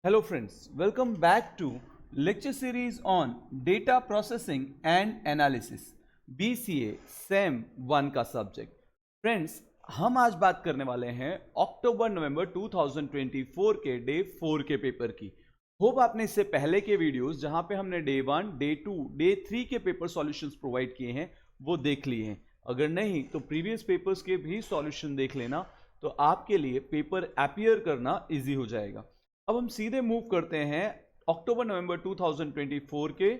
Hello friends, welcome back to lecture series on data processing and analysis BCA SEM 1 का subject. Friends, हम आज बात करने वाले हैं अक्टूबर नवंबर 2024 के डे 4 के पेपर की। होप आपने इससे पहले के वीडियोस जहां पे हमने डे 1, डे 2, डे 3 के पेपर सॉल्यूशंस प्रोवाइड किए हैं वो देख लिए हैं। अगर नहीं तो प्रीवियस पेपर्स के भी सॉल्यूशन देख लेना, तो आपके लिए पेपर अपीयर करना इजी हो जाएगा। अब हम सीधे मूव करते हैं अक्टूबर नवंबर 2024 के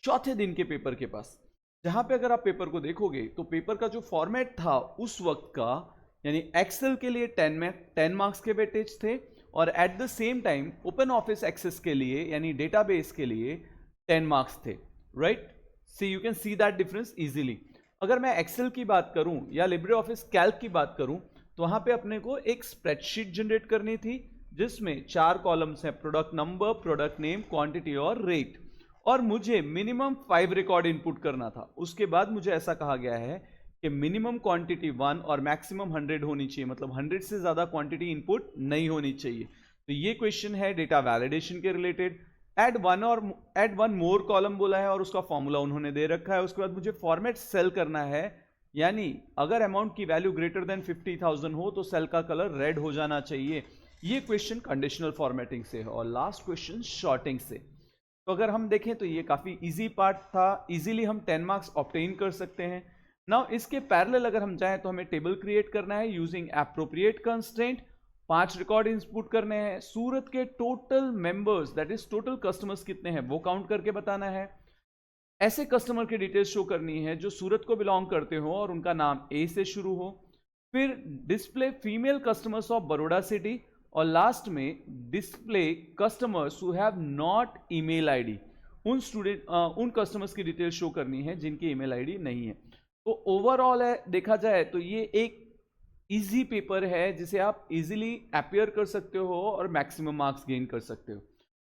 चौथे दिन के पेपर के पास, जहां पे अगर आप पेपर को देखोगे तो पेपर का जो फॉर्मेट था उस वक्त का, यानी एक्सेल के लिए 10 मार्क्स के वेटेज थे और at the same time open office access के लिए यानी डेटाबेस के लिए 10 मार्क्स थे। Right, see you can see that difference easily. अगर मैं एक्सेल की बात करूं या लिब्रे ऑफिस कैल्क की बात करूं तो वहां पे अपने को एक स्प्रेडशीट जनरेट करनी थी जिसमें 4 कॉलम्स हैं, product number, product name, quantity और रेट, और मुझे मिनिमम 5 रिकॉर्ड इनपुट करना था। उसके बाद मुझे ऐसा कहा गया है कि मिनिमम क्वांटिटी 1 और मैक्सिमम 100 होनी चाहिए, मतलब 100 से ज्यादा क्वांटिटी इनपुट नहीं होनी चाहिए। तो ये क्वेश्चन है डेटा वैलिडेशन के related. Add one more column बोला है और उसका फॉर्मूला उन्होंने दे रखा है। उसके बाद मुझे फॉर्मेट सेल करना है, यानी अगर अमाउंट की वैल्यू ग्रेटर देन 50,000 हो तो सेल का कलर रेड हो जाना चाहिए। ये क्वेश्चन कंडीशनल फॉर्मेटिंग से है और लास्ट क्वेश्चन शॉर्टिंग से। तो अगर हम देखें तो ये काफी इजी पार्ट था, इजीली हम 10 मार्क्स ऑब्टेन कर सकते हैं। नाउ इसके पैरेलल अगर हम चाहें तो हमें टेबल क्रिएट करना है using appropriate constraint. 5 record input करने हैं, सूरत के total members that is total customers कितने हैं वो काउंट करके बताना है। ऐसे कस्टमर की डिटेल्स शो करनी है जो सूरत को बिलोंग करते हो और उनका नाम ए से शुरू हो। फिर display female customers of Baroda city, और लास्ट में display customers who have not email ID. उन कस्टमर्स की डिटेल शो करनी है जिनकी ईमेल आईडी नहीं है। तो ओवरऑल है देखा जाए तो ये एक इजी पेपर है जिसे आप इजीली अपीयर कर सकते हो और मैक्सिमम मार्क्स गेन कर सकते हो।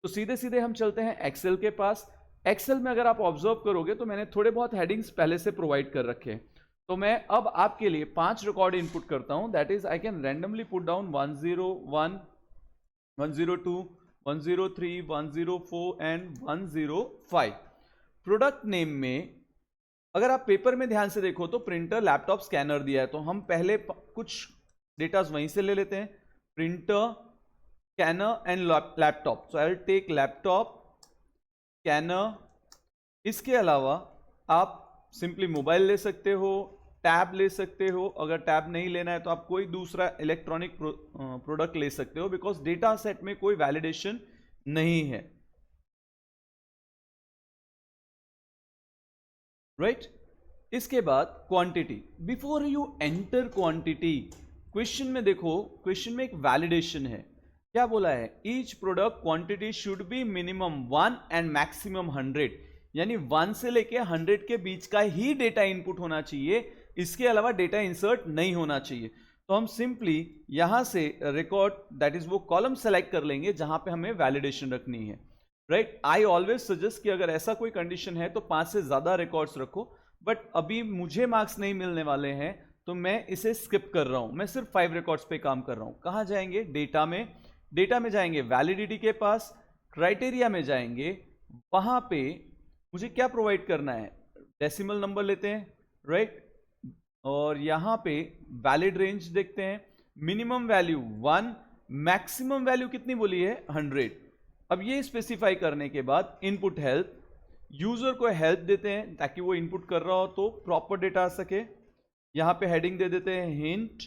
तो सीधे सीधे हम चलते हैं एक्सेल के पास। एक्सेल में अगर आप ऑब्जर्व करोगे तो मैंने थोड़े बहुत हेडिंग्स पहले से प्रोवाइड कर रखे हैं। तो मैं अब आपके लिए 5 रिकॉर्ड इनपुट करता हूं, that is I can randomly put down 101, 102, 103, 104 and 105। Product name में अगर आप पेपर में ध्यान से देखो तो प्रिंटर, लैपटॉप, स्कैनर दिया है, तो हम पहले कुछ डेटास वहीं से ले लेते हैं। Printer, scanner and laptop. So I will take laptop, scanner. इसके अलावा आप सिंपली मोबाइल ले सकते हो, टैब ले सकते हो। अगर टैब नहीं लेना है तो आप कोई दूसरा इलेक्ट्रॉनिक प्रोडक्ट ले सकते हो, बिकॉज डेटा सेट में कोई वैलिडेशन नहीं है। राइट, इसके बाद quantity. Before you enter quantity, question में देखो, क्वेश्चन में एक वैलिडेशन है। क्या बोला है? Each product quantity should be minimum 1 and maximum 100, यानी 1 से लेके 100 के बीच का ही डेटा इनपुट होना चाहिए, इसके अलावा डेटा इंसर्ट नहीं होना चाहिए। तो हम सिंपली यहां से रिकॉर्ड दैट इज वो कॉलम सेलेक्ट कर लेंगे जहां पे हमें वैलिडेशन रखनी है। राइट, आई ऑलवेज सजेस्ट कि अगर ऐसा कोई कंडीशन है तो 5 से ज्यादा रिकॉर्ड्स रखो, बट अभी मुझे मार्क्स नहीं मिलने वाले हैं तो मैं इसे स्किप कर रहा हूं। मैं सिर्फ 5 रिकॉर्ड्स पे काम कर रहा हूं। कहां जाएंगे? डेटा में। डेटा में जाएंगे वैलिडिटी के पास, क्राइटेरिया में जाएंगे, वहां पे मुझे क्या प्रोवाइड करना है? डेसिमल नंबर लेते हैं। राइट, और यहां पे वैलिड रेंज देखते हैं। मिनिमम वैल्यू 1, मैक्सिमम वैल्यू कितनी बोली है? 100। अब ये स्पेसिफाई करने के बाद इनपुट हेल्प, यूजर को हेल्प देते हैं ताकि वो इनपुट कर रहा हो तो प्रॉपर डेटा आ सके। यहां पे हेडिंग दे देते हैं hint,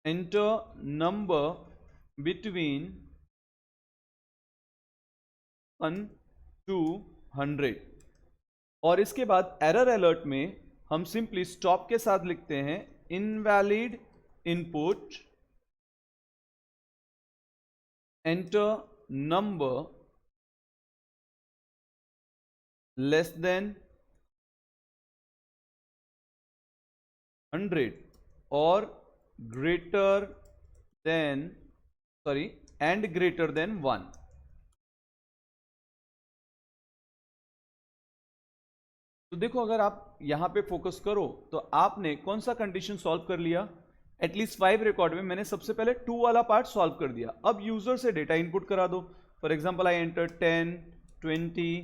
enter number between 1 to 100। और इसके बाद एरर अलर्ट में हम सिंपली स्टॉप के साथ लिखते हैं invalid input, enter number less than 100 और greater than and greater than 1। तो देखो, अगर आप यहां पे फोकस करो तो आपने कौन सा कंडीशन सॉल्व कर लिया? एटलीस्ट 5 रिकॉर्ड में मैंने सबसे पहले 2 वाला पार्ट सॉल्व कर दिया। अब यूजर से डेटा इनपुट करा दो। For example I enter 10, 20,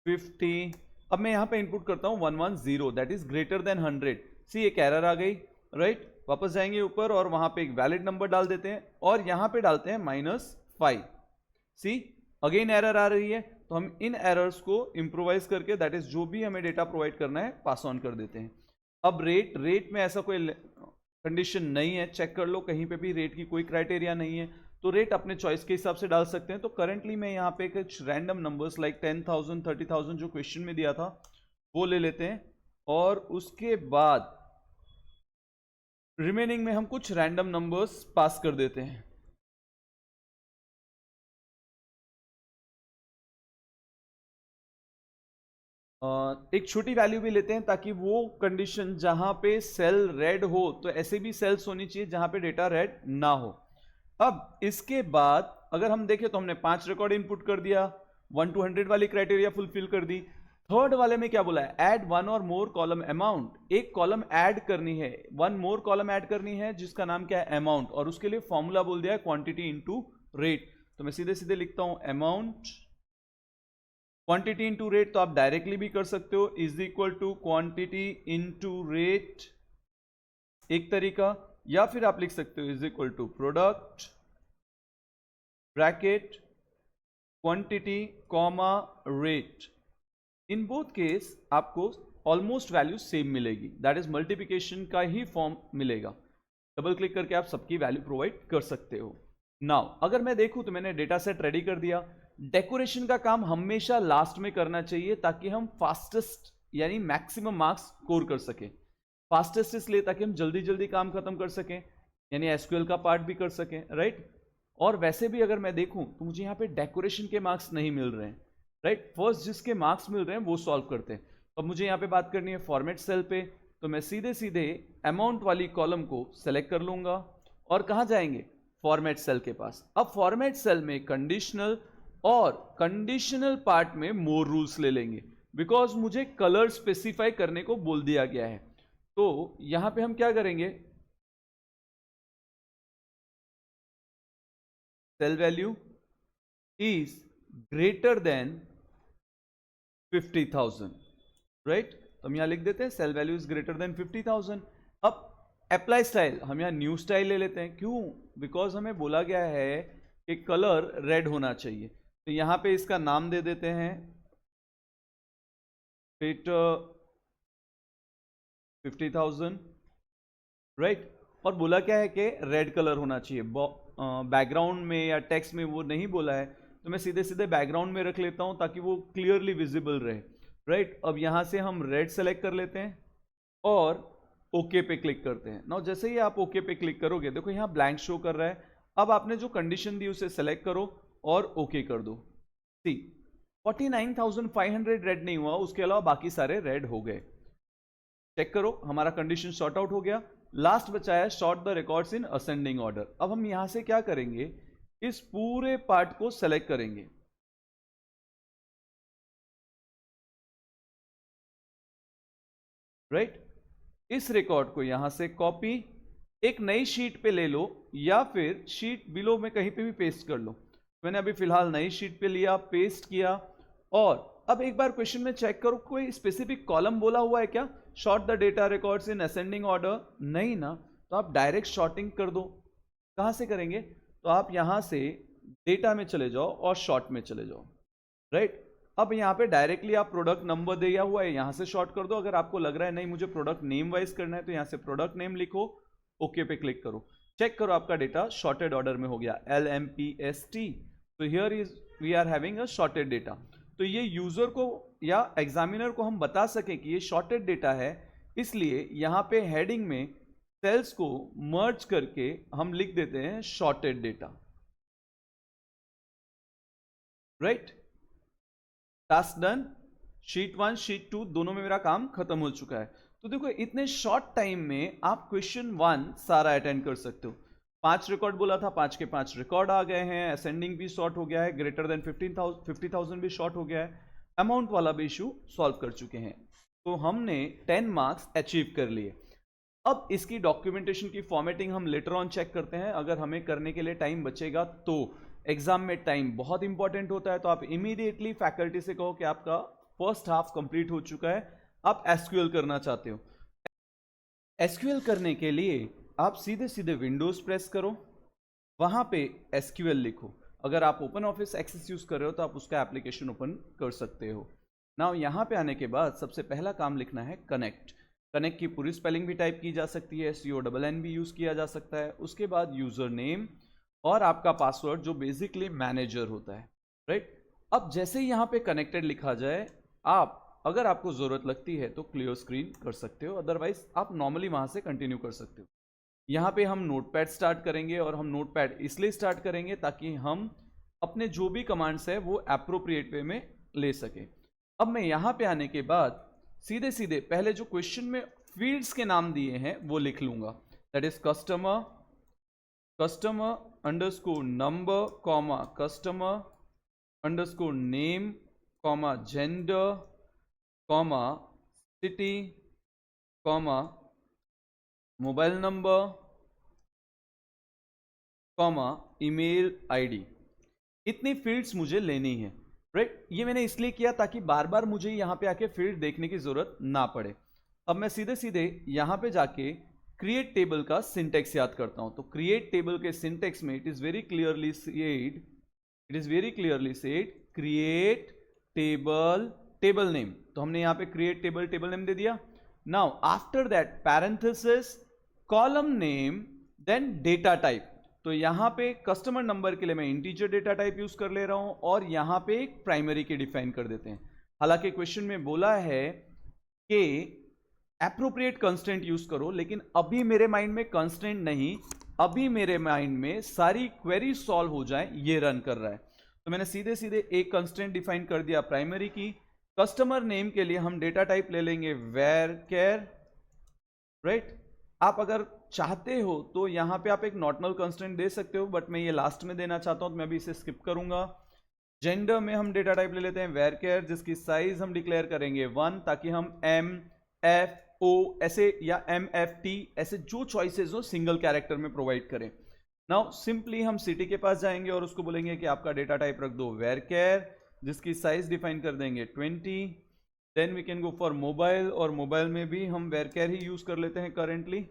50। अब मैं यहाँ पे इनपुट करता हूँ 110, दैट इज ग्रेटर देन 100। सी एक एरर आ गई, राइट। वापस जाएंगे ऊपर और वहां पे एक वैलिड नंबर डाल देते हैं और यहाँ पे डालते हैं -5। सी अगेन एरर आ रही है, तो हम इन एरर्स को इम्प्रोवाइज करके, दैट इज जो भी हमें डेटा प्रोवाइड करना है, पास ऑन कर देते हैं। अब रेट में ऐसा कोई कंडीशन नहीं है, चेक कर लो, कहीं पे भी रेट की कोई क्राइटेरिया नहीं है, तो रेट अपने चॉइस के हिसाब से डाल सकते हैं। तो करंटली मैं यहाँ पे कुछ रैंडम नंबर्स लाइक 10,000, 30,000 जो क्वेश्चन में दिया था वो ले लेते हैं, और उसके बाद रिमेनिंग में हम कुछ रैंडम नंबर्स पास कर देते हैं। एक छोटी वैल्यू भी लेते हैं ताकि वो कंडीशन जहां पे सेल रेड हो, तो ऐसे भी सेल्स होनी चाहिए जहां पे डेटा रेड ना हो। अब इसके बाद अगर हम देखें तो हमने 5 रिकॉर्ड इनपुट कर दिया, 1 to 100 वाली क्राइटेरिया फुलफिल कर दी। थर्ड वाले में क्या बोला है, ऐड 1 और मोर कॉलम अमाउंट। एक कॉलम ऐड करनी है, 1 मोर कॉलम ऐड करनी है जिसका नाम क्या है, अमाउंट, और उसके लिए फॉर्मूला बोल दिया है क्वांटिटी इनटू रेट। तो मैं सीधे सीधे लिखता हूं अमाउंट क्वांटिटी इनटू रेट, तो आप डायरेक्टली भी कर सकते हो, is equal to quantity into rate एक तरीका, या फिर आप लिख सकते हो is equal to product bracket quantity comma rate. In both case आपको ऑलमोस्ट वैल्यू सेम मिलेगी, दैट इज मल्टीप्लिकेशन का ही फॉर्म मिलेगा। डबल क्लिक करके आप सबकी वैल्यू प्रोवाइड कर सकते हो। नाउ अगर मैं देखूं तो मैंने डेटा सेट रेडी कर दिया। डेकोरेशन का काम हमेशा लास्ट में करना चाहिए ताकि हम फास्टेस्ट यानी मैक्सिमम मार्क्स स्कोर कर सकें। फास्टेस्ट इसलिए ताकि हम जल्दी जल्दी काम खत्म कर सकें, यानी एसक्यूएल का पार्ट भी कर सकें, राइट। और वैसे भी अगर मैं देखूं तो मुझे यहाँ पे डेकोरेशन के मार्क्स नहीं मिल रहे हैं, राइट। फर्स्ट जिसके मार्क्स मिल रहे हैं वो सॉल्व करते हैं। अब मुझे यहाँ पे बात करनी है फॉर्मेट सेल पे, तो मैं सीधे सीधे अमाउंट वाली कॉलम को सेलेक्ट कर लूंगा और कहाँ जाएंगे, फॉर्मेट सेल के पास। अब फॉर्मेट सेल में कंडीशनल और कंडीशनल पार्ट में मोर रूल्स ले लेंगे, बिकॉज मुझे कलर स्पेसिफाई करने को बोल दिया गया है। तो यहां पे हम क्या करेंगे, cell value is greater than 50,000, right. तो हम यहां लिख देते हैं cell value is greater than 50,000। अब अप्लाई स्टाइल, हम यहां न्यू स्टाइल ले लेते हैं, क्यों, बिकॉज हमें बोला गया है कि कलर रेड होना चाहिए। तो यहां पे इसका नाम दे देते हैं फिट 50,000, राइट। और बोला क्या है कि रेड कलर होना चाहिए, बैकग्राउंड में या टेक्स्ट में वो नहीं बोला है, तो मैं सीधे सीधे बैकग्राउंड में रख लेता हूं ताकि वो क्लियरली विजिबल रहे, राइट। अब यहां से हम रेड सेलेक्ट कर लेते हैं और ओके पे क्लिक करते हैं। नाउ जैसे ही आप ओके पे क्लिक करोगे, देखो यहां ब्लैंक शो कर रहा है। अब आपने जो कंडीशन दी उसे सेलेक्ट करो और ओके कर दो। सी 49,500 रेड नहीं हुआ, उसके अलावा बाकी सारे रेड हो गए। चेक करो, हमारा कंडीशन सॉर्ट आउट हो गया। लास्ट बचा है sort the records in ascending order. अब हम यहां से क्या करेंगे, इस पूरे पार्ट को सेलेक्ट करेंगे, राइट। इस रिकॉर्ड को यहां से कॉपी एक नई शीट पे ले लो, या फिर शीट बिलो में कहीं पे भी पेस्ट कर लो। मैंने अभी फिलहाल नई शीट पे लिया, पेस्ट किया, और अब एक बार क्वेश्चन में चेक करो कोई स्पेसिफिक कॉलम बोला हुआ है क्या, short the data records in ascending order, नहीं ना। तो आप डायरेक्ट शॉर्टिंग कर दो। कहां से करेंगे, तो आप यहां से डेटा में चले जाओ और शॉर्ट में चले जाओ, राइट। अब यहाँ पे डायरेक्टली आप प्रोडक्ट नंबर दिया हुआ है, यहां से शॉर्ट कर दो। अगर आपको लग रहा है नहीं मुझे प्रोडक्ट नेम वाइज करना है, तो यहां से प्रोडक्ट नेम लिखो, ओके पे क्लिक करो। चेक करो आपका डेटा शॉर्टेड ऑर्डर में हो गया, LMPST। तो here is we are having a sorted data. तो ये यूजर को या एग्जामिनर को हम बता सके कि ये शॉर्टेड डेटा है, इसलिए यहां पे हेडिंग में सेल्स को मर्ज करके हम लिख देते हैं shorted data, right. Task done, sheet 1 sheet 2 दोनों में मेरा काम खत्म हो चुका है। तो देखो इतने शॉर्ट टाइम में आप क्वेश्चन 1 सारा अटेंड कर सकते हो। 5 रिकॉर्ड बोला था, 5 के 5 रिकॉर्ड आ गए हैं, असेंडिंग भी शॉर्ट हो गया है, ग्रेटर देन 50,000 भी शॉर्ट हो गया है, अमाउंट वाला भी इशू सॉल्व कर चुके हैं। तो हमने 10 मार्क्स अचीव कर लिए। अब इसकी डॉक्यूमेंटेशन की फॉर्मेटिंग हम लेटर ऑन चेक करते हैं, अगर हमें करने के लिए टाइम बचेगा तो। एग्जाम में टाइम बहुत इंपॉर्टेंट होता है, तो आप इमीडिएटली फैकल्टी से कहो कि आपका फर्स्ट हाफ कंप्लीट हो चुका है, आप एसक्यूएल करना चाहते हो। एसक्यूएल करने के लिए आप सीधे सीधे विंडोज प्रेस करो, वहां पे एसक्यूएल लिखो। अगर आप ओपन ऑफिस एक्सेस यूज कर रहे हो तो आप उसका एप्लीकेशन ओपन कर सकते हो। नाउ यहां पे आने के बाद सबसे पहला काम लिखना है कनेक्ट। कनेक्ट की पूरी स्पेलिंग भी टाइप की जा सकती है, CONN भी यूज किया जा सकता है। उसके बाद यूजर नेम और आपका पासवर्ड जो बेसिकली मैनेजर होता है, राइट। अब जैसे ही यहाँ पे कनेक्टेड लिखा जाए, आप अगर आपको जरूरत लगती है तो क्लियर स्क्रीन कर सकते हो, अदरवाइज आप नॉर्मली वहां से कंटिन्यू कर सकते हो। यहाँ पे हम नोटपैड स्टार्ट करेंगे, और हम नोटपैड इसलिए स्टार्ट करेंगे ताकि हम अपने जो भी कमांड्स है वो एप्रोप्रिएट वे में ले सके। अब मैं यहाँ पे आने के बाद सीधे सीधे पहले जो क्वेश्चन में फील्ड्स के नाम दिए हैं वो लिख लूंगा, that is customer underscore number comma customer underscore name comma gender comma city comma mobile number comma email ID. इतनी फील्ड्स मुझे लेनी है, राइट। ये मैंने इसलिए किया ताकि बार बार मुझे यहां पे आके फील्ड देखने की जरूरत ना पड़े। अब मैं सीधे सीधे यहां पे जाके क्रिएट टेबल का सिंटेक्स याद करता हूं। तो क्रिएट टेबल के सिंटेक्स में it is very clearly said create table name. तो हमने यहां पे क्रिएट टेबल नेम दे दिया। Now after that parenthesis column name then data type. तो यहां पे कस्टमर नंबर के लिए मैं इंटीजर डेटा टाइप यूज कर ले रहा हूं, और यहां पे एक प्राइमरी की डिफाइन कर देते हैं। हालांकि क्वेश्चन में बोला है कि एप्रोप्रिएट कंस्टेंट यूज करो, लेकिन अभी मेरे माइंड में कंस्टेंट नहीं, अभी मेरे माइंड में सारी क्वेरी सॉल्व हो जाए ये रन कर रहा है। तो मैंने सीधे सीधे एक कंस्टेंट डिफाइन कर दिया प्राइमरी की। कस्टमर नेम के लिए हम डेटा टाइप ले लेंगे varchar, राइट। आप अगर चाहते हो तो यहां पे आप एक नॉर्मल कंस्टेंट दे सकते हो, बट मैं ये लास्ट में देना चाहता हूं तो मैं अभी इसे स्किप करूंगा। जेंडर में हम डेटा टाइप ले लेते हैं varchar, जिसकी साइज हम डिक्लेयर करेंगे 1, ताकि हम MFO ऐसे या MFT ऐसे जो चॉइसेस हो सिंगल कैरेक्टर में प्रोवाइड करें। नाउ सिंपली हम सिटी के पास जाएंगे और उसको बोलेंगे कि आपका डेटा टाइप रख दो varchar, जिसकी साइज डिफाइन कर देंगे 20। Then we can go for mobile, और मोबाइल में भी हम varchar ही यूज कर लेते हैं करेंटली,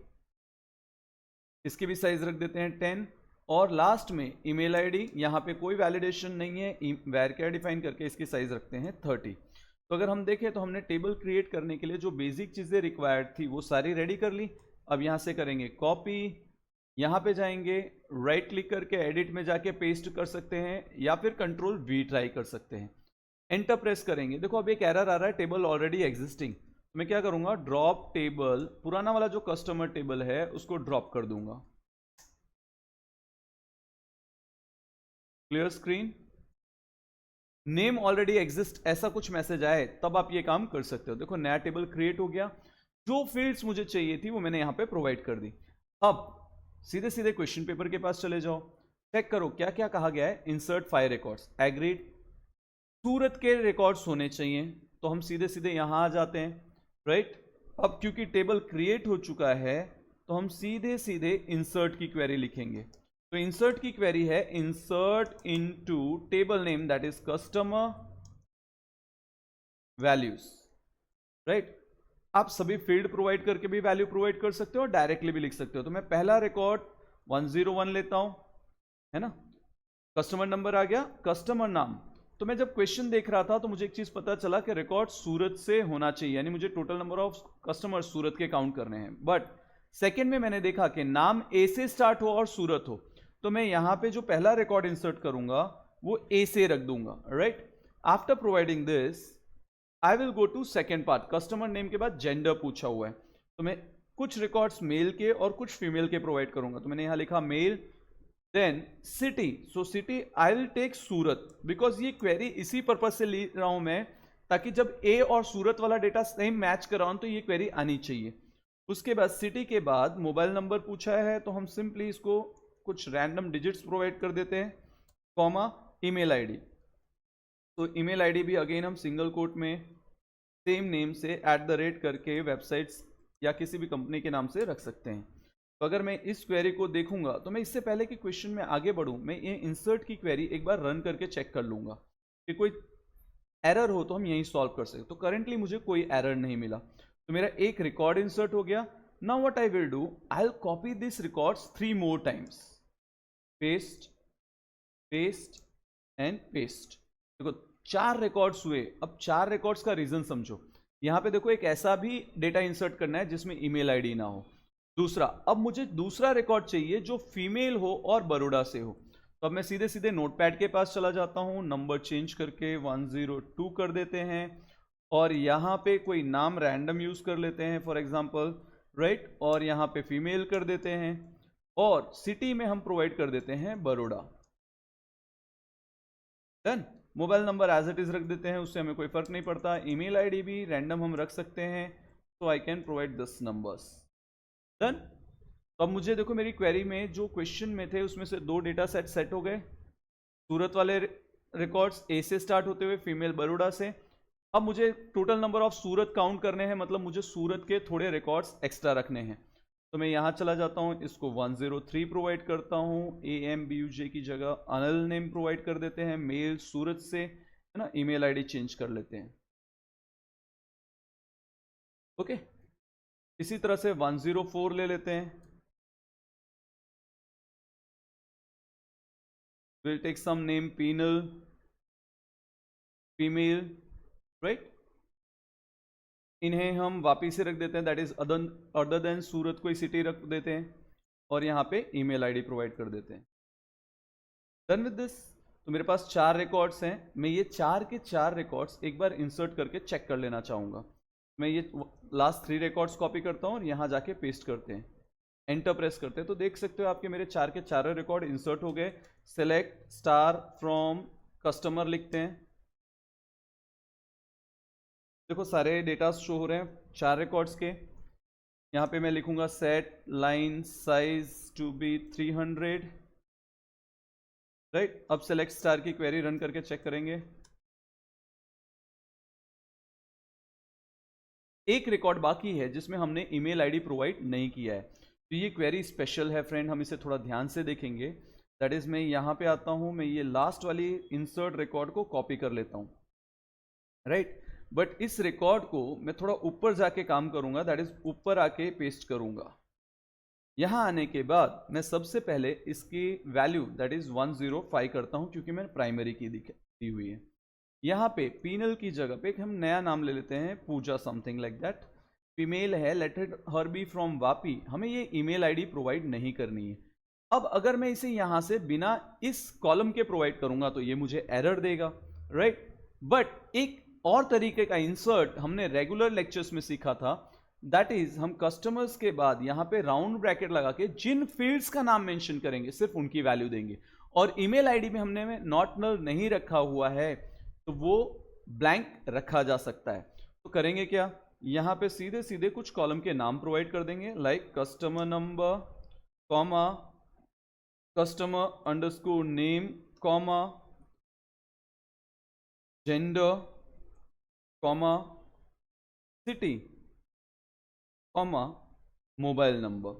इसकी भी साइज रख देते हैं 10। और लास्ट में ईमेल आईडी, यहाँ पे कोई वैलिडेशन नहीं है, varchar डिफाइन करके इसकी साइज रखते हैं 30। तो अगर हम देखें तो हमने टेबल क्रिएट करने के लिए जो बेसिक चीजें रिक्वायर्ड थी वो सारी रेडी कर ली। अब यहाँ से करेंगे कॉपी, यहाँ पे जाएंगे राइट क्लिक करके एडिट में जाके पेस्ट कर सकते हैं, या फिर Ctrl+V ट्राई कर सकते हैं। एंटर प्रेस करेंगे, देखो अब एक एरर आ रहा है टेबल ऑलरेडी एग्जिस्टिंग। मैं क्या करूंगा, ड्रॉप टेबल, पुराना वाला जो कस्टमर टेबल है उसको ड्रॉप कर दूंगा। Clear screen. Name already exist ऐसा कुछ मैसेज आए तब आप ये काम कर सकते हो। देखो नया टेबल क्रिएट हो गया, जो फील्ड्स मुझे चाहिए थी वो मैंने यहां पे प्रोवाइड कर दी। अब सीधे सीधे क्वेश्चन पेपर के पास चले जाओ, चेक करो क्या क्या कहा गया है। इंसर्ट 5 रिकॉर्ड्स, एग्रीड, सूरत के रिकॉर्ड्स होने चाहिए, तो हम सीधे सीधे यहां आ जाते हैं, राइट। अब क्योंकि टेबल क्रिएट हो चुका है तो हम सीधे सीधे इंसर्ट की क्वेरी लिखेंगे। तो इंसर्ट की क्वेरी है insert into table name that is customer values, right. आप सभी फील्ड प्रोवाइड करके भी वैल्यू प्रोवाइड कर सकते हो और डायरेक्टली भी लिख सकते हो। तो मैं पहला रिकॉर्ड 101 लेता हूं, है ना। कस्टमर नंबर आ गया, कस्टमर नाम। तो मैं जब क्वेश्चन देख रहा था तो मुझे एक चीज पता चला कि रिकॉर्ड सूरत से होना चाहिए, यानी मुझे टोटल नंबर ऑफ कस्टमर सूरत के काउंट करने हैं। बट सेकंड में मैंने देखा कि नाम ए से स्टार्ट हो और सूरत हो, तो मैं यहां पे जो पहला रिकॉर्ड इंसर्ट करूंगा वो ए से रख दूंगा, right. After providing this I will go to second part. Customer name के बाद जेंडर पूछा हुआ है, तो मैं कुछ रिकॉर्ड्स मेल के और कुछ फीमेल के प्रोवाइड करूंगा। तो मैंने यहां लिखा male. Then city, so city I will take Surat, because ये क्वेरी इसी पर्पज से ले रहा हूं मैं ताकि जब ए और सूरत वाला डेटा सेम मैच कराऊं तो ये क्वेरी आनी चाहिए। उसके बाद सिटी के बाद मोबाइल नंबर पूछा है, तो हम सिंपली इसको कुछ रैंडम डिजिट्स प्रोवाइड कर देते हैं, कॉमा ईमेल आईडी। तो ईमेल आईडी भी अगेन हम सिंगल कोट में सेम नेम से @ करके वेबसाइट्स या किसी भी कंपनी के नाम से रख सकते हैं। तो अगर मैं इस क्वेरी को देखूंगा तो मैं इससे पहले कि क्वेश्चन में आगे बढ़ूं, मैं ये इंसर्ट की क्वेरी एक बार रन करके चेक कर लूंगा कि कोई एरर हो तो हम यहीं सॉल्व कर सकते। तो करेंटली मुझे कोई एरर नहीं मिला, तो मेरा एक रिकॉर्ड इंसर्ट हो गया। Now what I will do, I will copy this records 3 more times, paste paste and paste. देखो 4 रिकॉर्ड्स हुए। अब 4 रिकॉर्ड्स का रीजन समझो। यहां पे देखो एक ऐसा भी डेटा इंसर्ट करना है जिसमें ईमेल आईडी ना हो। दूसरा, अब मुझे दूसरा रिकॉर्ड चाहिए जो फीमेल हो और बड़ौदा से हो। तो अब मैं सीधे सीधे नोटपैड के पास चला जाता हूं, नंबर चेंज करके 102 कर देते हैं और यहां पे कोई नाम रैंडम यूज कर लेते हैं फॉर एग्जांपल, राइट, और यहां पे फीमेल कर देते हैं और सिटी में हम प्रोवाइड कर देते हैं Baroda. Done. Mobile number as it is रख देते हैं, उससे हमें कोई फर्क नहीं पड़ता। ईमेल आईडी भी रैंडम हम रख सकते हैं, तो I can provide this numbers. Done. तो अब मुझे देखो मेरी क्वेरी में जो क्वेश्चन में थे उसमें से 2 डेटा सेट हो गए। सूरत वाले रिकॉर्ड्स ए से स्टार्ट होते हुए फीमेल बड़ौदा से। अब मुझे total number of Surat count करने हैं, मतलब मुझे सूरत के थोड़े रिकॉर्ड्स एक्स्ट्रा रखने हैं। तो मैं यहाँ चला जाता हूँ, इसको 103 प्रोवाइड करता हूँ, AMBUJ की जगह अनिल नेम प्रोवाइड कर देते हैं, मेल सूरत से, है ना, ईमेल आईडी चेंज कर लेते हैं। ओके, इसी तरह से 104 ले लेते हैं, will take some name Pinal, female, right. इन्हें हम वापस से रख देते हैं, that is other than Surat कोई सिटी रख देते हैं और यहाँ पे ईमेल आईडी प्रोवाइड कर देते हैं। Done with this. तो मेरे पास 4 रिकॉर्ड्स हैं। मैं ये 4 के 4 रिकॉर्ड्स एक बार इंसर्ट करके चेक कर लेना चाहूँगा। मैं ये लास्ट 3 रिकॉर्ड्स कॉपी करता हूँ और यहाँ जाके पेस्ट करते हैं, एंटर प्रेस करते हैं, तो देख सकते हो आपके मेरे 4 के 4 रिकॉर्ड इंसर्ट हो गए। सेलेक्ट स्टार फ्रॉम कस्टमर लिखते हैं, देखो सारे डेटा शो हो रहे हैं 4 रिकॉर्ड्स के। यहाँ पे मैं लिखूंगा set line size to be 300, right. अब सेलेक्ट स्टार की क्वेरी रन करके चेक करेंगे। एक रिकॉर्ड बाकी है जिसमें हमने ईमेल आईडी प्रोवाइड नहीं किया है, तो ये क्वेरी स्पेशल है फ्रेंड, हम इसे थोड़ा ध्यान से देखेंगे। दैट इज मैं यहाँ पे आता हूँ, मैं ये लास्ट वाली इंसर्ट रिकॉर्ड को कॉपी कर लेता हूँ, राइट। बट इस रिकॉर्ड को मैं थोड़ा ऊपर जाके काम करूंगा, दैट इज ऊपर आके पेस्ट करूंगा। यहां आने के बाद मैं सबसे पहले इसकी वैल्यू दैट इज 105 करता हूं, क्योंकि मैंने प्राइमरी की दी हुई है। यहाँ पे पीनल की जगह पे हम नया नाम ले लेते हैं, Pooja something like that. Female है, let it her be from Vapi, हमें ये ईमेल आईडी प्रोवाइड नहीं करनी है। अब अगर मैं इसे यहां से बिना इस कॉलम के प्रोवाइड करूंगा तो ये मुझे एरर देगा, राइट। बट एक और तरीके का इंसर्ट हमने रेगुलर लेक्चर्स में सीखा था, दैट इज हम कस्टमर्स के बाद यहां पे राउंड ब्रैकेट लगा के जिन फील्ड्स का नाम मेंशन करेंगे सिर्फ उनकी वैल्यू देंगे, और ईमेल आईडी में हमने नॉट नल नहीं रखा हुआ है तो वो ब्लैंक रखा जा सकता है। तो करेंगे क्या, यहां पे सीधे सीधे कुछ कॉलम के नाम प्रोवाइड कर देंगे, like customer number comma customer underscore name comma gender comma city comma mobile number,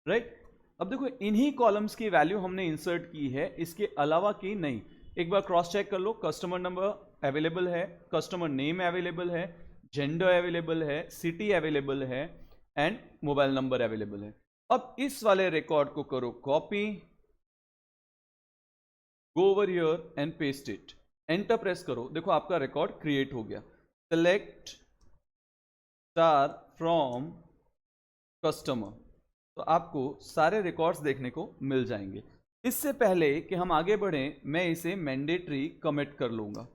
right. अब देखो इन्हीं कॉलम्स की वैल्यू हमने इंसर्ट की है, इसके अलावा की नहीं। एक बार क्रॉस चेक कर लो, कस्टमर नंबर अवेलेबल है, कस्टमर नेम अवेलेबल है, जेंडर अवेलेबल है, सिटी अवेलेबल है एंड मोबाइल नंबर अवेलेबल है। अब इस वाले रिकॉर्ड को करो copy, go over here and paste it, enter press करो, देखो आपका रिकॉर्ड क्रिएट हो गया। सेलेक्ट स्टार फ्रॉम कस्टमर, तो आपको सारे रिकॉर्ड्स देखने को मिल जाएंगे। इससे पहले कि हम आगे बढ़ें, मैं इसे मैंडेटरी कमिट कर लूंगा।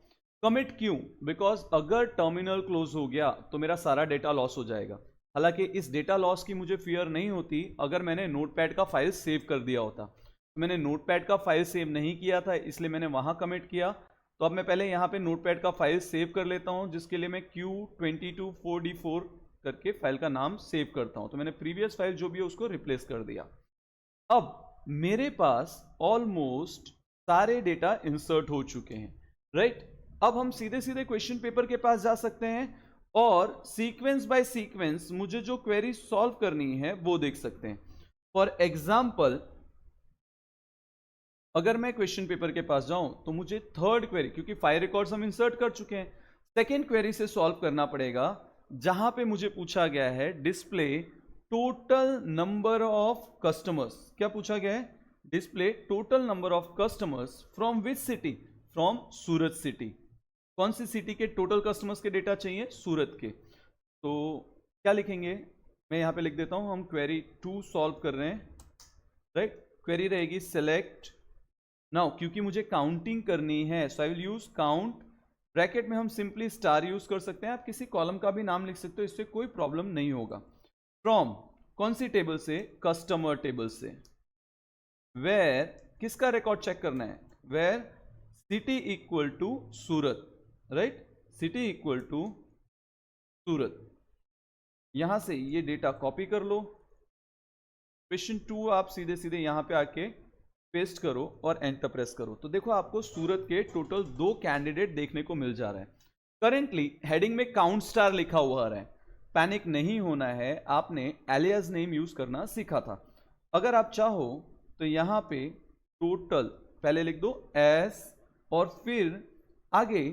कमिट क्यों, बिकॉज अगर टर्मिनल क्लोज हो गया तो मेरा सारा डेटा लॉस हो जाएगा। हालांकि इस डेटा लॉस की मुझे फियर नहीं होती अगर मैंने नोटपैड का फाइल सेव कर दिया होता। तो मैंने नोटपैड का फाइल सेव नहीं किया था, इसलिए मैंने वहां कमिट किया। तो अब मैं पहले यहाँ पे नोटपैड का फाइल सेव कर लेता हूँ, जिसके लिए मैं Q224D4 करके फाइल का नाम सेव करता हूँ। तो मैंने प्रीवियस फाइल जो भी है उसको रिप्लेस कर दिया। अब मेरे पास ऑलमोस्ट सारे डेटा इंसर्ट हो चुके हैं, राइट। अब हम सीधे सीधे क्वेश्चन पेपर के पास जा सकते हैं और सीक्वेंस बाय सीक्वेंस मुझे जो क्वेरी सॉल्व करनी है वो देख सकते हैं। फॉर एग्जाम्पल, अगर मैं क्वेश्चन पेपर के पास जाऊं तो मुझे थर्ड क्वेरी, क्योंकि 5 रिकॉर्ड्स हम इंसर्ट कर चुके हैं, सेकेंड क्वेरी से सॉल्व करना पड़ेगा, जहां पे मुझे पूछा गया है display total number of customers. क्या पूछा गया है? Display total number of customers from which city? From Surat city. कौन सी सिटी के टोटल कस्टमर्स के डेटा चाहिए? सूरत के। तो क्या लिखेंगे? मैं यहां पे लिख देता हूं, हम क्वेरी 2 सॉल्व कर रहे हैं, राइट। क्वेरी रहेगी सेलेक्ट नाउ, क्योंकि मुझे काउंटिंग करनी है, so I will use count. Bracket में हम सिंपली स्टार यूज कर सकते हैं, आप किसी कॉलम का भी नाम लिख सकते हो, इससे कोई प्रॉब्लम नहीं होगा। फ्रॉम कौन सी टेबल से? कस्टमर टेबल से। वेयर किसका रिकॉर्ड चेक करना है? Where city equal to Surat, right, city equal to Surat. यहां से ये डेटा कॉपी कर लो। क्वेश्चन 2 आप सीधे सीधे यहां पे आके पेस्ट करो और एंटर प्रेस करो, तो देखो आपको सूरत के टोटल 2 कैंडिडेट देखने को मिल जा रहा है। करेंटली हेडिंग में काउंट स्टार लिखा हुआ आ रहा है। पैनिक नहीं होना है, आपने एलियास नेम यूज करना सीखा था। अगर आप चाहो तो यहां पे टोटल पहले लिख दो एस, और फिर आगे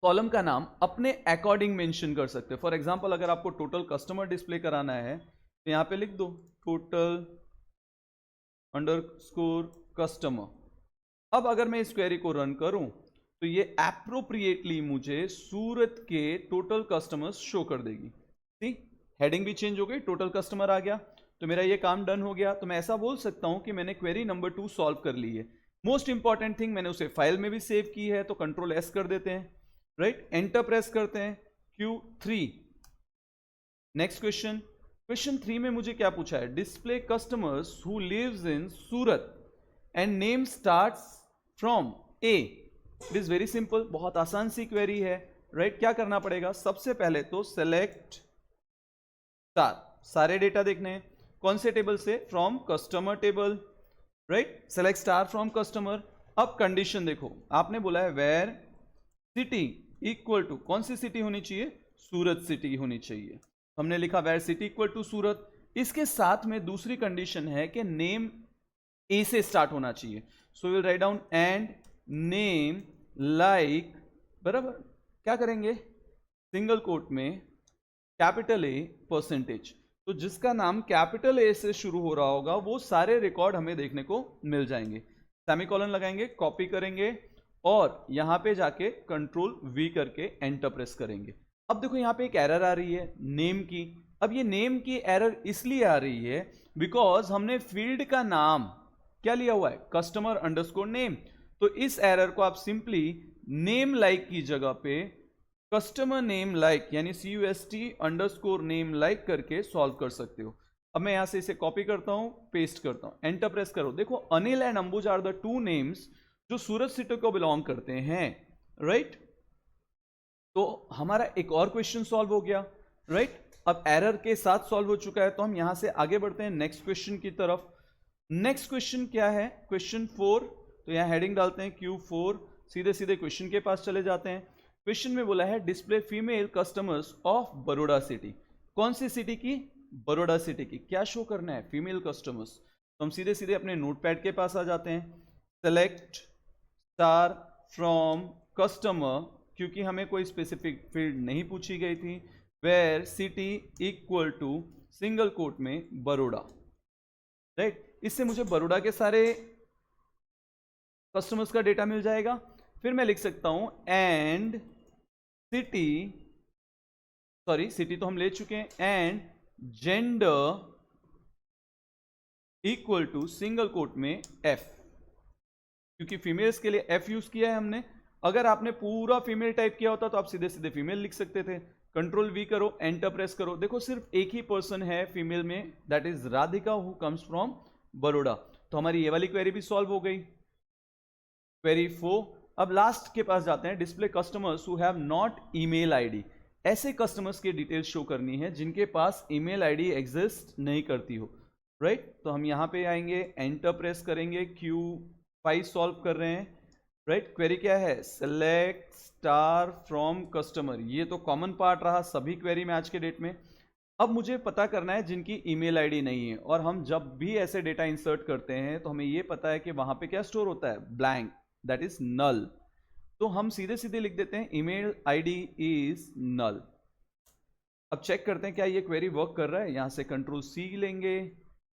कॉलम का नाम अपने अकॉर्डिंग मेंशन कर सकते हो। फॉर एग्जांपल, अगर आपको टोटल कस्टमर डिस्प्ले कराना है तो यहां पे लिख दो टोटल अंडरस्कोर कस्टमर। अब अगर मैं इस क्वेरी को रन करूं तो ये एप्रोप्रिएटली मुझे सूरत के टोटल कस्टमर्स शो कर देगी। ठीक, हेडिंग भी चेंज हो गई, टोटल कस्टमर आ गया, तो मेरा ये काम डन हो गया। तो मैं ऐसा बोल सकता हूं कि मैंने क्वेरी नंबर 2 सॉल्व कर ली है। मोस्ट इंपॉर्टेंट थिंग, मैंने उसे फाइल में भी सेव की है, तो कंट्रोल एस कर देते हैं, राइट, एंटर प्रेस करते हैं, Q3। नेक्स्ट क्वेश्चन, क्वेश्चन 3 में मुझे क्या पूछा है? Display customers who lives in Surat and name starts from A. It is very simple, बहुत आसान सी क्वेरी है, राइट। क्या करना पड़ेगा? सबसे पहले तो सेलेक्ट स्टार, सारे डेटा देखने हैं। कौन से टेबल से? From customer table, right. Select star from customer. अब कंडीशन देखो, आपने बोला है वेयर सिटी इक्वल टू, कौन सी सिटी होनी चाहिए? सूरत सिटी होनी चाहिए। हमने लिखा वेयर सिटी इक्वल टू सूरत। इसके साथ में दूसरी कंडीशन है कि नेम ए से स्टार्ट होना चाहिए, so will write down and name like, बराबर। क्या करेंगे? सिंगल कोट में कैपिटल ए परसेंटेज, तो जिसका नाम कैपिटल ए से शुरू हो रहा होगा वो सारे रिकॉर्ड हमें देखने को मिल जाएंगे। सेमीकोलन लगाएंगे, कॉपी करेंगे और यहां पे जाके कंट्रोल वी करके एंटर प्रेस करेंगे। अब देखो यहां पे एक एरर आ रही है नेम की। अब ये नेम की एरर इसलिए आ रही है बिकॉज हमने फील्ड का नाम क्या लिया हुआ है? Customer underscore name. तो इस एरर को आप सिंपली नेम लाइक की जगह पे कस्टमर नेम लाइक यानी CUST अंडरस्कोर नेम लाइक करके सॉल्व कर सकते हो। अब मैं यहां से इसे कॉपी करता हूं, पेस्ट करता हूं, एंटर प्रेस करो। देखो Anil and Ambuj are the 2 names जो सूरत सिटी को बिलोंग करते हैं, राइट। तो हमारा एक और क्वेश्चन सॉल्व हो गया, राइट। अब एरर के साथ सॉल्व हो चुका है, तो हम यहां से आगे बढ़ते हैं नेक्स्ट क्वेश्चन की तरफ। नेक्स्ट क्वेश्चन क्या है? क्वेश्चन 4। तो यहां हेडिंग डालते हैं Q4, सीधे सीधे क्वेश्चन के पास चले जाते हैं। क्वेश्चन में बोला है display female customers of Baroda city. कौन सी सिटी की? बड़ौदा सिटी की। क्या शो करना है? Female customers. तो हम सीधे सीधे अपने नोटपैड के पास आ जाते हैं, सेलेक्ट स्टार फ्रॉम कस्टमर, क्योंकि हमें कोई स्पेसिफिक फील्ड नहीं पूछी गई थी, where city equal to single quote में बड़ौदा, राइट। इससे मुझे बड़ौदा के सारे कस्टमर्स का डेटा मिल जाएगा। फिर मैं लिख सकता हूं एंड सिटी, सॉरी सिटी तो हम ले चुके हैं, and gender equal to single quote में F, क्योंकि फीमेल्स के लिए F यूज किया है हमने। अगर आपने पूरा फीमेल टाइप किया होता तो आप सीधे सीधे फीमेल लिख सकते थे। कंट्रोल V करो, एंटर प्रेस करो। देखो सिर्फ एक ही पर्सन है फीमेल में, that is Radhika who comes from Baroda. तो हमारी ये वाली क्वेरी भी सॉल्व हो गई, क्वेरी 4। अब लास्ट के पास जाते हैं, display customers who have not email ID. ऐसे कस्टमर्स की डिटेल्स शो करनी है जिनके पास ईमेल आईडी एग्जिस्ट नहीं करती हो, राइट। तो हम यहां पे आएंगे, एंटर प्रेस करेंगे, Q5 सॉल्व कर रहे हैं, राइट। क्वेरी क्या है, सेलेक्ट स्टार फ्रॉम कस्टमर, ये तो कॉमन पार्ट रहा सभी क्वेरी में आज के डेट में। अब मुझे पता करना है जिनकी ईमेल आईडी नहीं है, और हम जब भी ऐसे डेटा इंसर्ट करते हैं तो हमें ये पता है कि वहां पे क्या स्टोर होता है, ब्लैंक, दैट इज नल। तो हम सीधे सीधे लिख देते हैं ईमेल आईडी इज नल। अब चेक करते हैं क्या ये क्वेरी वर्क कर रहा है। यहां से कंट्रोल सी लेंगे,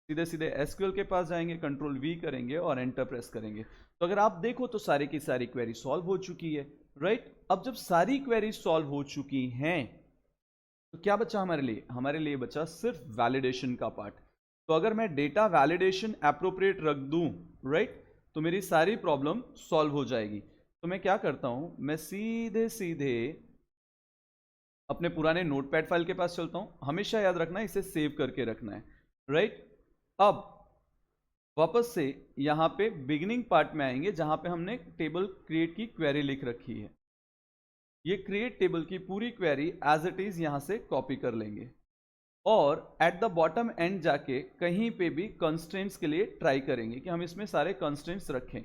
सीधे सीधे एसक्यूएल के पास जाएंगे, कंट्रोल वी करेंगे और एंटर प्रेस करेंगे। तो अगर आप देखो तो सारी की सारी क्वेरी सॉल्व हो चुकी है, राइट। अब जब सारी क्वेरी सॉल्व हो चुकी हैं तो क्या बचा हमारे लिए, हमारे लिए बचा सिर्फ वैलिडेशन का पार्ट। तो अगर मैं डेटा वैलिडेशन एप्रोप्रिएट रख दूं, राइट, तो मेरी सारी प्रॉब्लम सॉल्व हो जाएगी। तो मैं क्या करता हूं, मैं सीधे सीधे अपने पुराने नोटपैड फाइल के पास चलता हूं। हमेशा याद रखना है इसे सेव करके रखना है, राइट। अब वापस से यहां पे बिगिनिंग पार्ट में आएंगे जहां पे हमने टेबल क्रिएट की क्वेरी लिख रखी है। ये क्रिएट टेबल की पूरी क्वेरी एज इट इज यहां से कॉपी कर लेंगे और एट द बॉटम एंड जाके कहीं पे भी कंस्ट्रेंट्स के लिए ट्राई करेंगे कि हम इसमें सारे कंस्ट्रेंट्स रखें।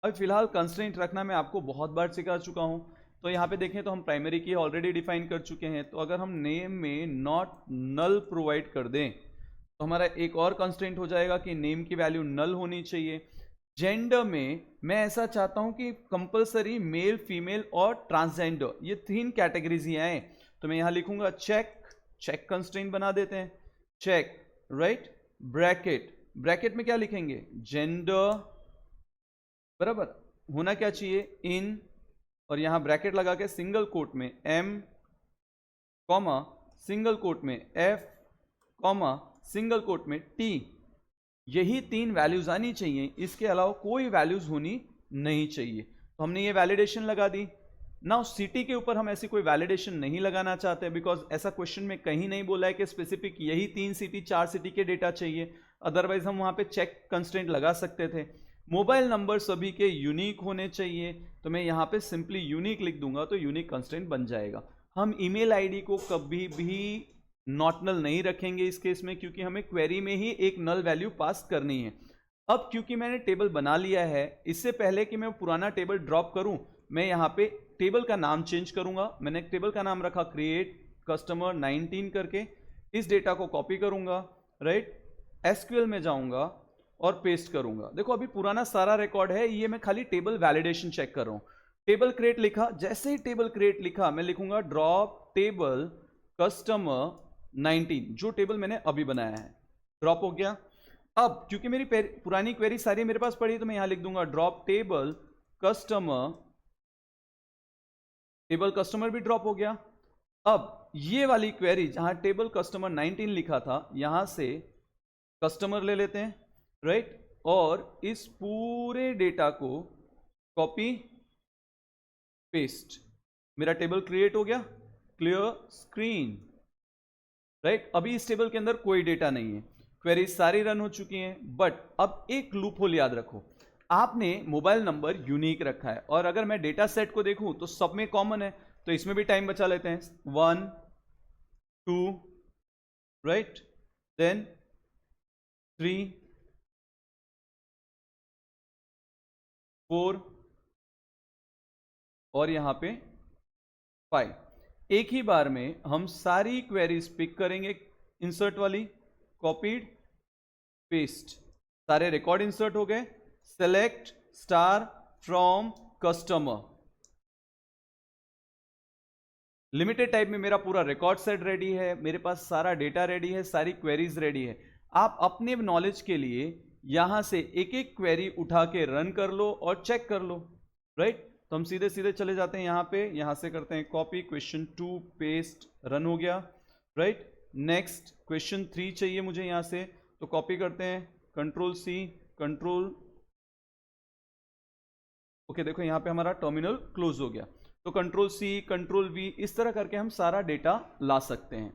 अब फिलहाल कंस्ट्रेंट रखना मैं आपको बहुत बार सिखा चुका हूं। तो यहाँ पे देखें तो हम प्राइमरी की ऑलरेडी डिफाइन कर चुके हैं। तो अगर हम नेम में नॉट नल प्रोवाइड कर दें तो हमारा एक और कंस्ट्रेंट हो जाएगा कि नेम की वैल्यू नल होनी चाहिए। जेंडर में मैं ऐसा चाहता हूं कि कंपलसरी मेल, फीमेल और ट्रांसजेंडर, ये 3 कैटेगरीज ही आए। तो मैं यहां लिखूंगा चेक, चेक कंस्ट्रेंट बना देते हैं, चेक, राइट। ब्रैकेट, ब्रैकेट में क्या लिखेंगे, जेंडर बराबर होना क्या चाहिए, इन, और यहां ब्रैकेट लगा के सिंगल कोट में एम कॉमा सिंगल कोट में एफ कॉमा सिंगल कोट में टी। यही 3 वैल्यूज आनी चाहिए, इसके अलावा कोई वैल्यूज होनी नहीं चाहिए। तो हमने ये वैलिडेशन लगा दी। नाउ सिटी के ऊपर हम ऐसी कोई वैलिडेशन नहीं लगाना चाहते, बिकॉज ऐसा क्वेश्चन में कहीं नहीं बोला है कि स्पेसिफिक यही 3 सिटी 4 सिटी के डेटा चाहिए। अदरवाइज हम वहां पे चेक कंस्ट्रेंट लगा सकते थे। मोबाइल नंबर सभी के यूनिक होने चाहिए, तो मैं यहां पे सिंपली यूनिक लिख दूंगा तो यूनिक कंस्ट्रेंट बन जाएगा। हम ईमेल आईडी को कभी भी नॉट नल नहीं रखेंगे इस केस में, क्योंकि हमें क्वेरी में ही एक नल वैल्यू पास करनी है। अब क्योंकि मैंने टेबल बना लिया है, इससे पहले कि मैं पुराना टेबल ड्रॉप करूं, मैं यहां पे टेबल का नाम चेंज करूंगा। मैंने टेबल का नाम रखा क्रिएट कस्टमर 19 करके। इस डेटा को कॉपी करूंगा, राइट, एसक्यूएल में जाऊंगा और पेस्ट करूंगा। देखो अभी पुराना सारा रिकॉर्ड है, ये मैं खाली टेबल वैलिडेशन चेक कर रहा हूं। टेबल क्रिएट लिखा, जैसे ही टेबल क्रिएट लिखा मैं लिखूंगा ड्रॉप टेबल कस्टमर 19, जो टेबल मैंने अभी बनाया है, ड्रॉप हो गया। अब क्योंकि मेरी पुरानी क्वेरी सारी मेरे पास पड़ी है, तो मैं यहां लिख दूंगा drop table customer, table customer भी ड्रॉप हो गया। अब ये वाली क्वेरी जहां टेबल कस्टमर 19 लिखा था, यहां से कस्टमर ले लेते हैं, राइट, और इस पूरे डेटा को कॉपी पेस्ट, मेरा टेबल क्रिएट हो गया, क्लियर स्क्रीन, राइट। अभी इस टेबल के अंदर कोई डेटा नहीं है, क्वेरी सारी रन हो चुकी हैं। बट अब एक लूप होल याद रखो, आपने मोबाइल नंबर यूनिक रखा है, और अगर मैं डेटा सेट को देखूं तो सब में कॉमन है, तो इसमें भी टाइम बचा लेते हैं। 1 2 राइट, देन 3 4 और यहां पे 5। एक ही बार में हम सारी क्वेरीज पिक करेंगे, इंसर्ट वाली, कॉपीड पेस्ट, सारे रिकॉर्ड इंसर्ट हो गए। Select star from customer, limited type में मेरा पूरा रिकॉर्ड सेट रेडी है, मेरे पास सारा डेटा रेडी है, सारी क्वेरीज रेडी है। आप अपने नॉलेज के लिए यहां से एक एक क्वेरी उठा के रन कर लो और चेक कर लो, राइट। तो हम सीधे सीधे चले जाते हैं यहां पे, यहां से करते हैं कॉपी, क्वेश्चन 2 पेस्ट, रन हो गया, राइट। नेक्स्ट क्वेश्चन 3 चाहिए मुझे यहां से, तो कॉपी करते हैं, कंट्रोल सी, कंट्रोल, ओके, देखो यहां पे हमारा टर्मिनल क्लोज हो गया। तो कंट्रोल सी, कंट्रोल वी, इस तरह करके हम सारा डेटा ला सकते हैं।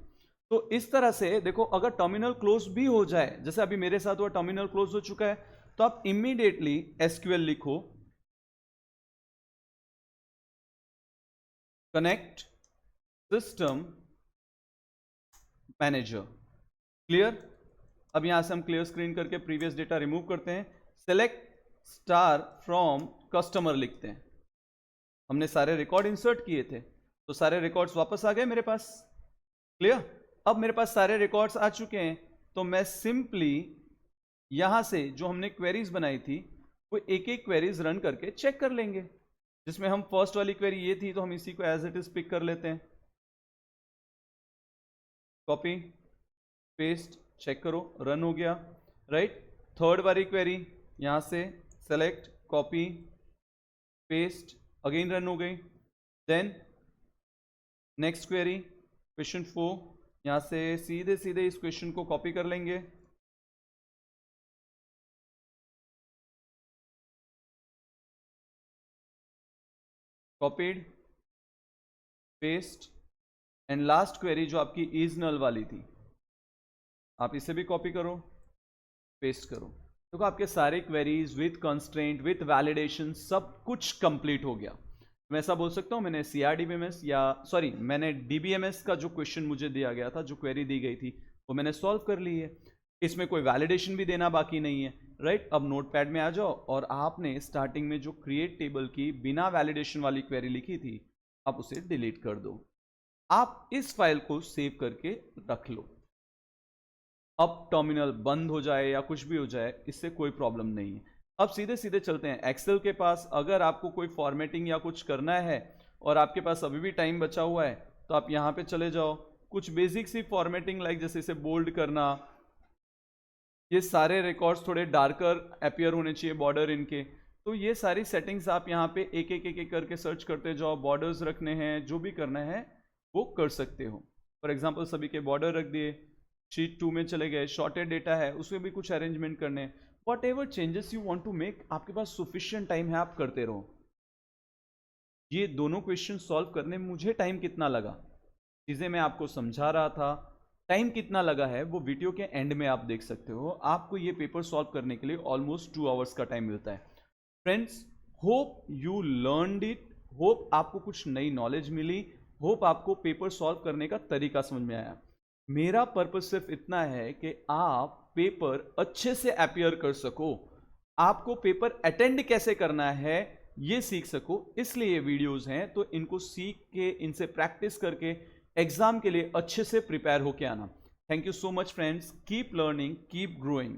तो इस तरह से देखो, अगर टर्मिनल क्लोज भी हो जाए, जैसे अभी मेरे साथ हुआ, टर्मिनल क्लोज हो चुका है, तो आप इमीडिएटली एसक्यूएल लिखो, कनेक्ट सिस्टम मैनेजर, क्लियर। अब यहां से हम क्लियर स्क्रीन करके प्रीवियस डेटा रिमूव करते हैं, सेलेक्ट स्टार फ्रॉम कस्टमर लिखते हैं, हमने सारे रिकॉर्ड इंसर्ट किए थे, तो सारे रिकॉर्ड्स वापस आ गए मेरे पास। क्लियर? अब मेरे पास सारे रिकॉर्ड्स आ चुके हैं, तो मैं सिंपली यहां से जो हमने क्वेरीज बनाई थी वो एक एक क्वेरीज रन करके चेक कर लेंगे। जिसमें हम फर्स्ट वाली क्वेरी ये थी, तो हम इसी को एज इट इज पिक कर लेते हैं। कॉपी पेस्ट, चेक करो, रन हो गया, राइट। थर्ड वाली क्वेरी यहां से select, copy paste, again run हो गई। देन नेक्स्ट क्वेरी क्वेश्चन 4, यहां से सीधे सीधे इस क्वेश्चन को कॉपी कर लेंगे, copied paste, and last query जो आपकी इज नल वाली थी, आप इसे भी कॉपी करो, पेस्ट करो। देखो आपके सारे queries with constraint with validation सब कुछ कंप्लीट हो गया। मैं ऐसा बोल सकता हूं मैंने CRDBMS या सॉरी मैंने DBMS का जो क्वेश्चन मुझे दिया गया था, जो क्वेरी दी गई थी, वो मैंने सॉल्व कर ली है। इसमें कोई वैलिडेशन भी देना बाकी नहीं है, राइट। अब नोटपैड में आ जाओ और आपने स्टार्टिंग में जो क्रिएट टेबल की बिना वैलिडेशन वाली क्वेरी लिखी थी, आप उसे डिलीट कर दो। आप इस फाइल को सेव करके रख लो। अब टर्मिनल बंद हो जाए या कुछ भी हो जाए, इससे कोई प्रॉब्लम नहीं है। अब सीधे सीधे चलते हैं एक्सेल के पास। अगर आपको कोई फॉर्मेटिंग या कुछ करना है और आपके पास अभी भी टाइम बचा हुआ है, तो आप यहां पे चले जाओ। कुछ बेसिक सी फॉर्मेटिंग लाइक जैसे इसे बोल्ड करना, ये सारे रिकॉर्ड्स थोड़े डार्कर अपीयर होने चाहिए बॉर्डर इनके, तो ये सारी सेटिंग्स आप यहाँ पे एक एक एक एक करके सर्च करते जाओ। बॉर्डर्स रखने हैं, जो भी करना है वो कर सकते हो। फॉर एग्जांपल सभी के बॉर्डर रख दिए, शीट 2 में चले गए, शॉर्टेड डेटा है उसमें भी कुछ अरेंजमेंट करने हैं। Whatever changes you want to make, आपके पास सफिशिएंट टाइम है, आप करते रहो। ये दोनों क्वेश्चन सॉल्व करने में मुझे टाइम कितना लगा, चीजें मैं आपको समझा रहा था, टाइम कितना लगा है वो वीडियो के एंड में आप देख सकते हो। आपको ये पेपर सॉल्व करने के लिए ऑलमोस्ट 2 आवर्स का टाइम मिलता है। Friends, hope you learned it, hope आपको कुछ नई नॉलेज मिली, होप आपको पेपर सॉल्व करने का तरीका समझ में आया। मेरा पर्पस सिर्फ इतना है कि आप पेपर अच्छे से अपीयर कर सको, आपको पेपर अटेंड कैसे करना है ये सीख सको, इसलिए ये वीडियोस हैं। तो इनको सीख के, इनसे प्रैक्टिस करके एग्जाम के लिए अच्छे से प्रिपेयर होके आना। Thank you so much friends, keep learning, keep growing.